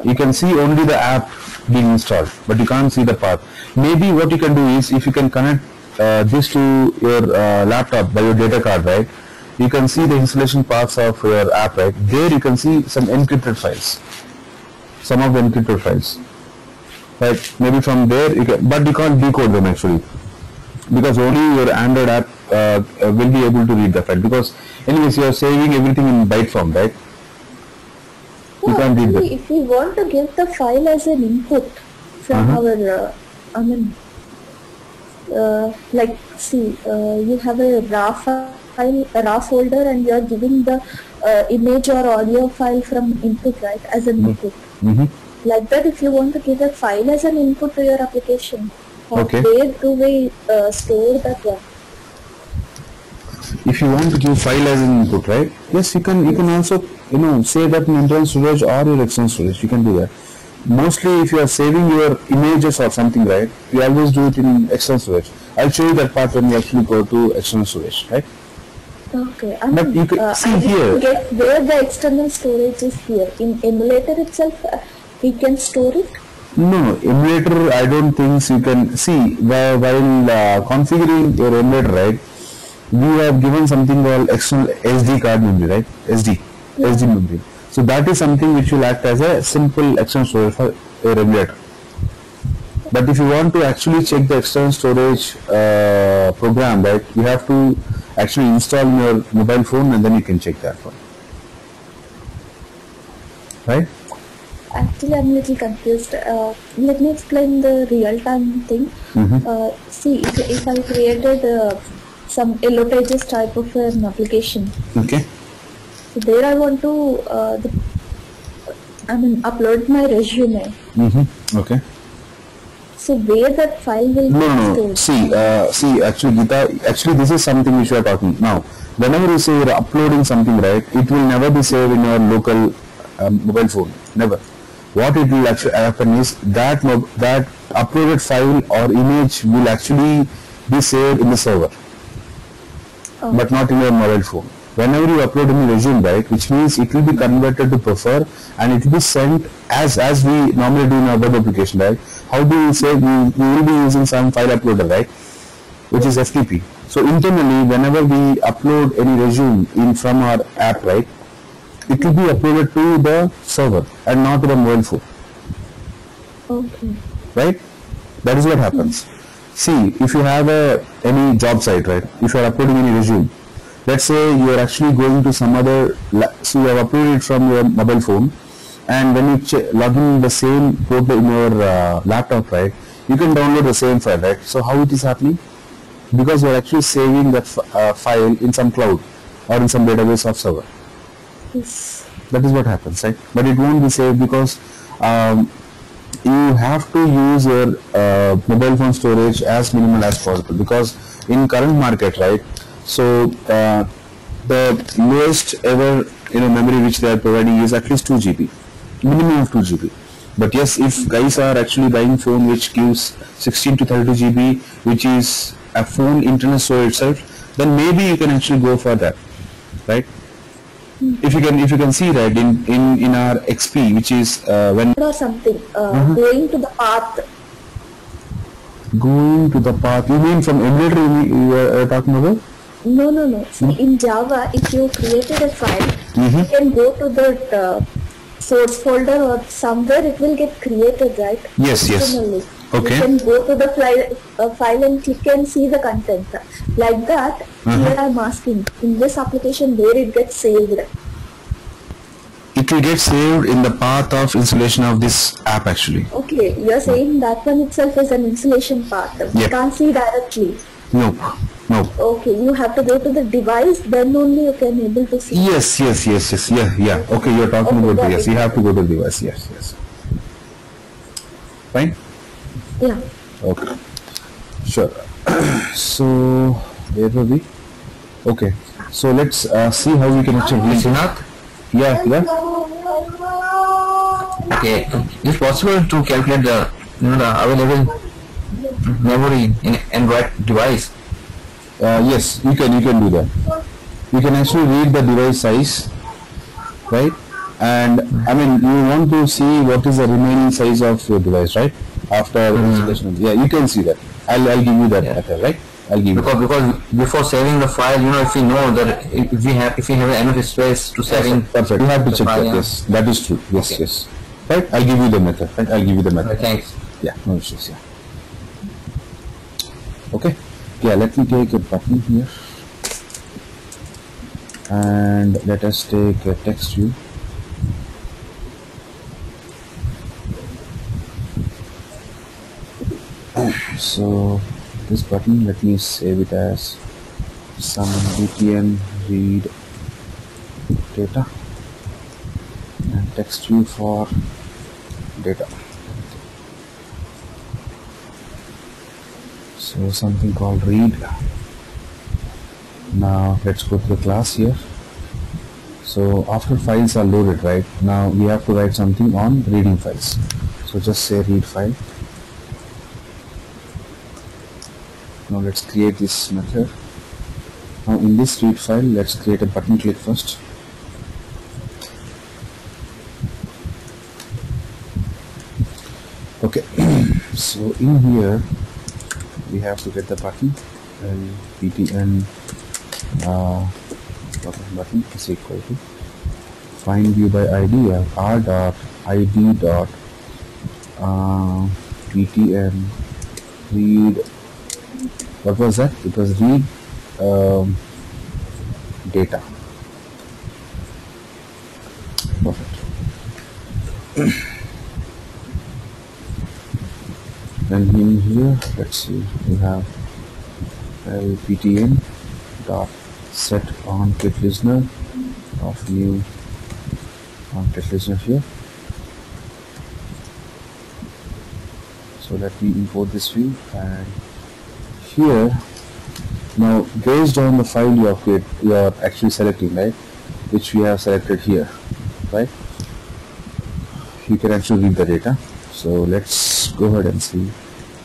You can see only the app being installed, but you can't see the path. Maybe what you can do is, if you can connect this to your laptop by your data card, right? You can see the installation paths of your app, right? There you can see some encrypted files, some of the encrypted files, right? Maybe from there you can, but you can't decode them actually, because only your Android app will be able to read the file, because anyways you are saving everything in byte form, right? You can't read that. If we want to give the file as an input from our, like, see, you have a raw file, a raw folder, and you are giving the image or audio file from input, right, as an input. Like that, if you want to give a file as an input to your application, okay, where do we store that one? If you want to give file as an input, right? Yes, you can also, say that in internal storage or your external storage. You can do that. Mostly, if you are saving your images or something, right, you always do it in external storage. I'll show you that part when you actually go to external storage, right? Okay, but you can see here. Get where the external storage is here in emulator itself. We can store it. No, emulator. I don't think you can see while configuring your emulator, right? You have given something called external SD card memory, right? SD memory. So that is something which will act as a simple external storage for your emulator. But if you want to actually check the external storage program, right, you have to actually install in your mobile phone, and then you can check that one. Right? Actually, I'm a little confused. Let me explain the real-time thing. See, if I created some Yellow Pages type of an application. Okay. So there I want to, upload my resume. Okay. So where that file will be stored? See, actually, Geeta, actually this is something which we are talking now. Whenever you say you are uploading something, right, it will never be saved in your local mobile phone. Never. What it will actually happen is that uploaded file or image will actually be saved in the server, but not in your mobile phone. Whenever you upload any resume, right, which means it will be converted to Prefer, and it will be sent as we normally do in our web application, right? How do we say we will be using some file uploader, right, which is FTP. So internally, whenever we upload any resume from our app, right, it will be uploaded to the server and not to the mobile phone. Okay. Right? That is what happens. See, if you have any job site, right, if you are uploading any resume, let's say you are actually going to some other, so you have uploaded it from your mobile phone, and when you log in the same port in your laptop, right, you can download the same file, right? So how it is happening? Because you are actually saving that file in some cloud or in some database of server. Yes. That is what happens, right? But it won't be saved because you have to use your mobile phone storage as minimal as possible, because in current market, right, so the lowest ever memory which they are providing is at least 2 GB, minimum of 2 GB. But yes, if guys are actually buying phone which gives 16 to 32 GB, which is a phone internal storage itself, then maybe you can actually go for that, right? If you can see, right, in our XP, which is when or something going to the path. Going to the path. You mean from emulator you are talking about? No. See, in Java, if you created a file, you can go to the source folder or somewhere it will get created, right? Yes. Okay. You can go to the file and click and see the content. Like that, here I am asking, in this application where it gets saved? It will get saved in the path of installation of this app actually. Okay, you are saying that one itself is an installation path. You can't see directly. Nope. Okay, you have to go to the device, then only you can able to see. Yes. Yeah. Okay, you are talking about the, yes. You have to go to the device. Yes. Fine. Yeah. Okay. Sure. So where were we? Okay, so let's see how we can actually read. Srinath? Yeah, yeah. Okay, is it possible to calculate the the available memory in Android device? Yes, you can do that. You can actually read the device size, right? And I mean, you want to see what is the remaining size of your device, right? After installation. Yeah, you can see that. I'll give you that method, right? I'll give Because before saving the file, if we know that if we have enough space to saving, perfect. You have to check file, that. Yes, that is true. Yes, Okay. yes. Right? I'll give you the method. Right? I'll give you the method. Thanks. Yeah, no issues. Yeah. Okay. Yeah, let me take a button here, and let us take a text view. So this button, let me save it as some btn read data and text view for data. So something called read. Now let's go to the class here. So after files are loaded, right, now we have to write something on reading files. So just say read file. Now let's create this method. Now in this read file, let's create a button click first. Okay, so in here we have to get the button, and btn button is equal to find view by id r dot id dot btn read. What was that? It was read data. Perfect. And in here, let's see, we have btn dot set on kit listener of new on kit listener here. So let me import this view, and here now based on the file you are actually selecting, right, which we have selected here, right, you can actually read the data. So let's go ahead and see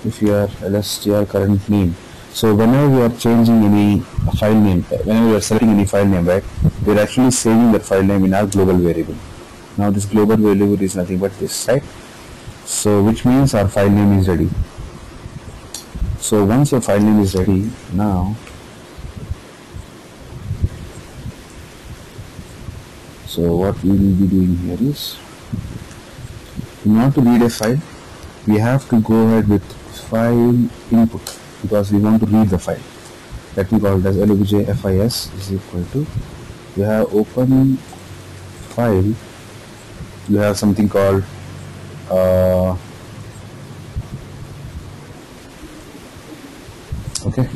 if you are lstr current name. So whenever we are changing any file name, whenever we are selecting any file name, right, we are actually saving that file name in our global variable. Now this global variable is nothing but this, right? So which means our file name is ready. So once your file name is ready, now so what we will be doing here is, in order to read a file, we have to go ahead with file input, because we want to read the file. Let me call it as lobjfis is equal to, you have open file, you have something called okay,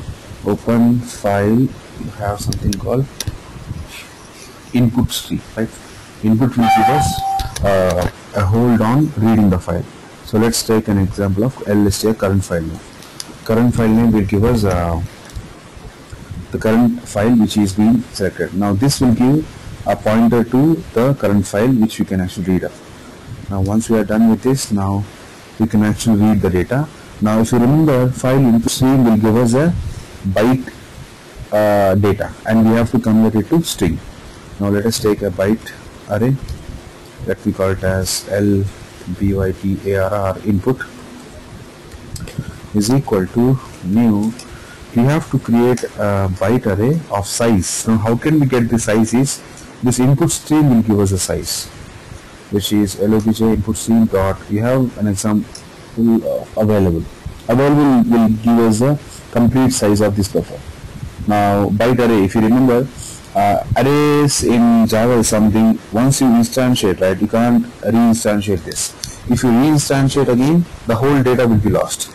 open file, you have something called input stream, right? Input will give us a hold on reading the file. So let's take an example of lstr current file name. Current file name will give us the current file which is being selected. Now this will give a pointer to the current file which we can actually read up. Now once we are done with this, now we can actually read the data. Now if you remember, file input stream will give us a byte data, and we have to convert it to string. Now let us take a byte array, let me call it as lbytarr input is equal to new. We have to create a byte array of size. Now how can we get the size is, this input stream will give us a size, which is lobj input stream dot, we have an example available will give us the complete size of this buffer. Now byte array, if you remember, arrays in Java is something, once you instantiate, right, you can't reinstantiate this. If you reinstantiate again, the whole data will be lost.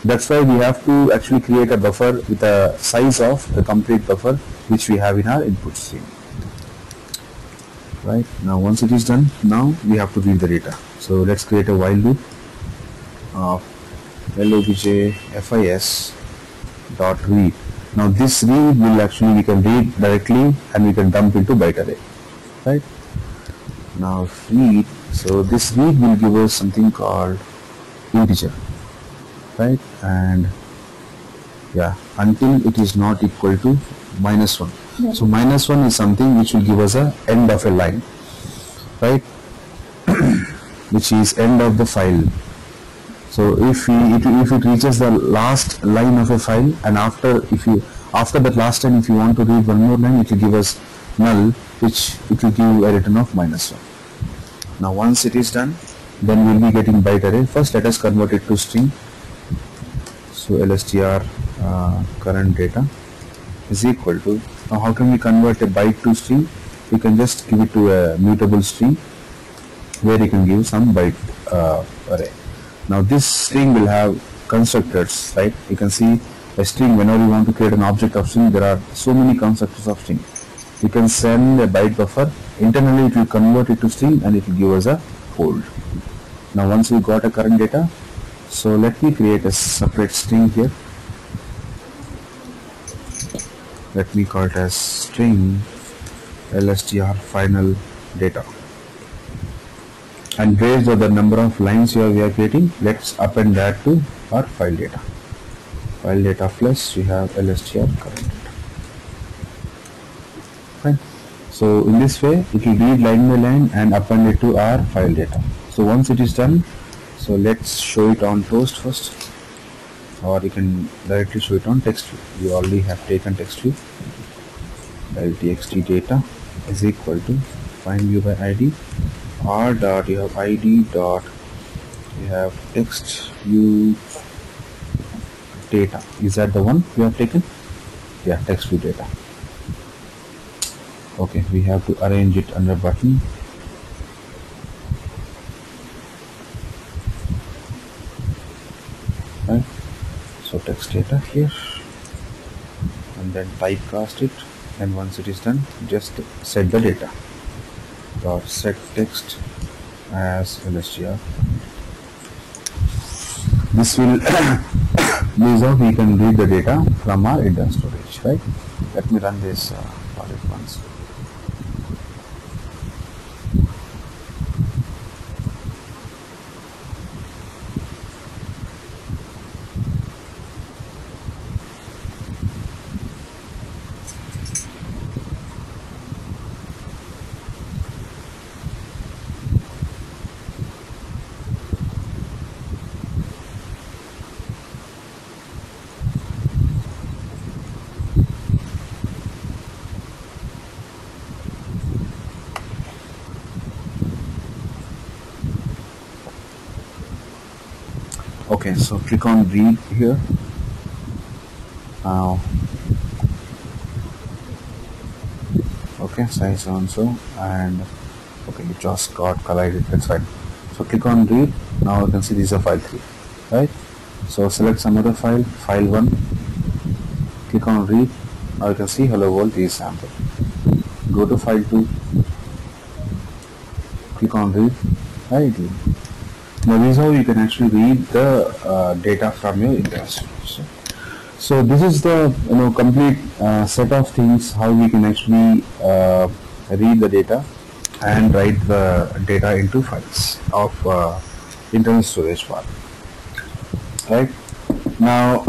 That's why we have to actually create a buffer with a size of the complete buffer which we have in our input stream. Right, now once it is done, now we have to read the data. So let's create a while loop of lobjfis dot read. Now this read will actually, we can read directly and we can dump into byte array, right? Now read, so this read will give us something called integer, right? And yeah, until it is not equal to -1. Yeah. So -1 is something which will give us a end of a line, right? Which is end of the file. So if it reaches the last line of a file, and after that last line, if you want to read one more line, it will give us null, which it will give a return of -1. Now once it is done, then we'll be getting byte array. First let us convert it to string. So lstr current data is equal to, now how can we convert a byte to string? We can just give it to a mutable string where you can give some byte array. Now this string will have constructors, right? You can see a string, whenever you want to create an object of string, there are so many constructors of string. You can send a byte buffer, internally it will convert it to string and it will give us a hold. Now once we got a current data, so let me create a separate string here. Let me call it as string lstr final data. And based on the number of lines here we are creating, let's append that to our file data. File data plus we have lstr current data. Fine. So in this way it will read line by line and append it to our file data. So once it is done, so let's show it on Toast first, or you can directly show it on text view. We already have taken text view. LTXT data is equal to find view by ID r dot, you have id dot, you have text view data. Is that the one we have taken? Yeah, text view data. Okay, we have to arrange it under button. Right, so text data here, and then typecast it, and once it is done, just set the data dot set text as lstr. This will this how we can read the data from our internal storage, right? Let me run this project once. Okay, so click on read here. Now, okay, size also, and okay, it just got collided. That's fine. So click on read. Now you can see this is a file 3, right? So select some other file, file 1. Click on read. Now you can see hello world is sample. Go to file 2. Click on read. Right. Now this is how you can actually read the data from your internal storage. So this is the complete set of things how we can actually read the data and write the data into files of internal storage file. Right now,